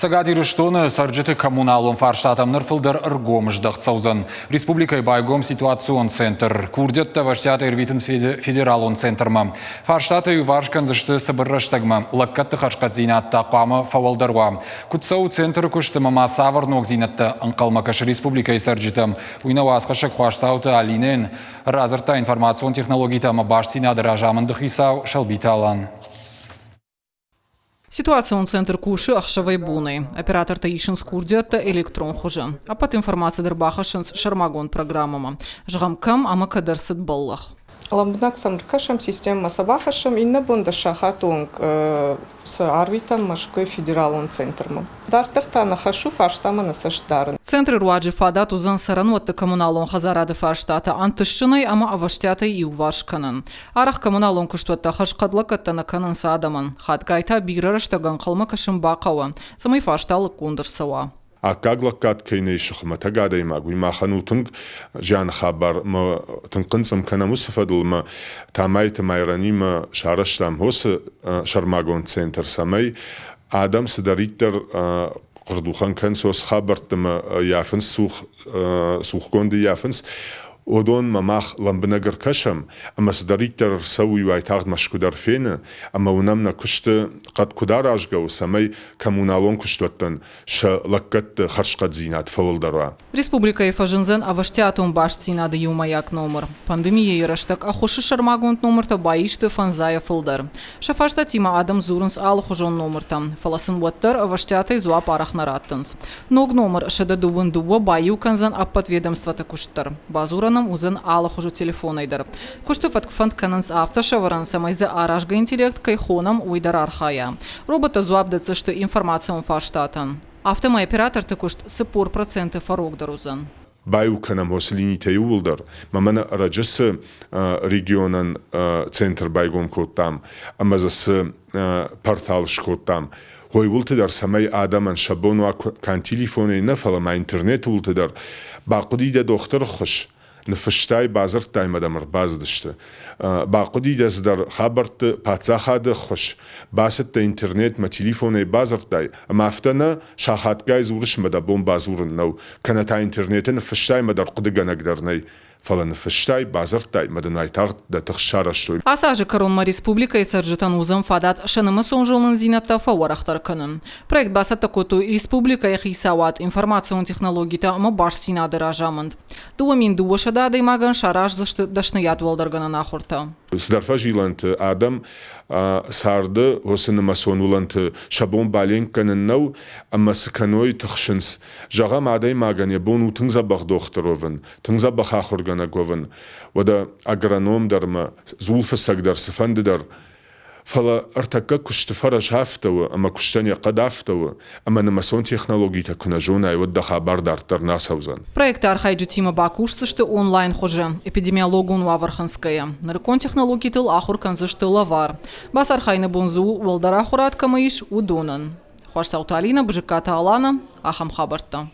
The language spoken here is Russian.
Цагаат штоны саржыты коммуналон фарштатамныр фылдар ыргомыждық цаузан. Республикай байгом ситуацион центр. Курдетта ваштята ирвитін федералон центрма. Фарштаты юваршкан зашты сабырраштагма. Лаккатты хашкат зинатта қамы фавалдарва. Кутсау центр күштімі масавар ног зинатта анқалмакаш республикай саржытам. Уйнава асқашық хуашсауты алинен. Разырта информацион технологийтама баштина дыражамындық исау шалбиталан. Ситуацион центр куши ахшавай буны. Оператор таишин скурдетта электрон хуже. А под информацией дербахашинс шармагон программама. Жгамкам амакадерсит баллах. Ламбнак самркашам система сабахашам инна бунда шахатунг с арвитам машкой федералон центром. Дартарта нахашу фарштама насаштарын. Центры руаджи фадат узан сарануатта коммуналон хазарады фарштата антышчыной ама аваштяты и увашканын. Арах коммуналон куштуатта хашкадлакатта наканын садамын. Хаткайта бирарыштаган қалмакашым бақауа. Самый фаршталы кундырсауа. Акаглакат кейнейшихма тагадаймаг вимаханутунг жан хабар ма тынқынсам кана мусафадулма тамайты майранима шараштам хосы шармагон центр самай адам садариттер қырдухан кансос хабартыма яфынс сухконды яфынс Одон мамах ламбнагар кашам, ама сдариттер сауи вайтагд машкудар фене, ама унамна кушты қад кудар ажгау самай коммуналон куштуаттан ша лаккат харшқад зинат фавалдарва. Республика Ефажинзен аваштятун баш зинады юмаяк номер. Пандемия яраштак ахуши шармагонт номерта баишты фанзая фылдар. Шафашта тима адам зурынс алы хужон номертам. Фаласын ваттар аваштяты зуа парах нараттынс. Ног номер шададувын дуба баю канзан аппат ведомствата куштар. Базура узен алах уже телефонайдар. Куштуфат фанд кананс автошаваран самайза аражга интеллект кайхонам уйдар архая. Робота зуабдаться, что информация он фарштатан. Автомай оператор також сыпор проценты фарогдарузан. Баю канам хослините юлдар. Мамана раджас регионан центр байгом коттам. Амазас портал шкоттам. Хой вултедар самай адаман шабону кан телефоны нафала ма интернет вултедар. Бақудида доктор хош. نفشتای بازار تایمدم باز داشته. باقودی دست در خبرت پاتساخد خوش. باست اینترنت ما تلفنی بازار تای. اما افتنا شاخدگاه زورش مدا بوم بازورن نو. کنه تا اینترنت نفشتای مدار قدگان اقدرنی. فلان فشتای بازار تای مدنای تاغ دتخشارشتوی. Асажы коронма республика и саржитан узам фадат шанымы сонжолын зинатта фауарахтар канын. Проект басатта коту республика яхисават информацион технологита ама баш синады ражамынд. Дуамин дуошада даймаган шараж зашты дашныят волдаргана нахурта. Сдарфа жилант адам сарды хосыны масонулант шабон бален канын нау ама сыканой тахшынс. Жагам адай маган ябону тыңзабах докторовын, тыңзабах ахургана говын. Вада агроном дарма зулфасак дар сыфанды дар. Фала артака кушты фараж хафтавы, ама куштане қадафтавы, ама намасон технологита кунажуна и вот да хабар дартар насаузан. Проект архайджи тима бакушсышты онлайн хуже. Эпидемиологун ваварханская. Наркон технологии тыл ахур канзышты лавар. Бас архайны бунзу валдара хурат камаиш удонан. Хуаш сауталина бжиката алана ахам хабарта.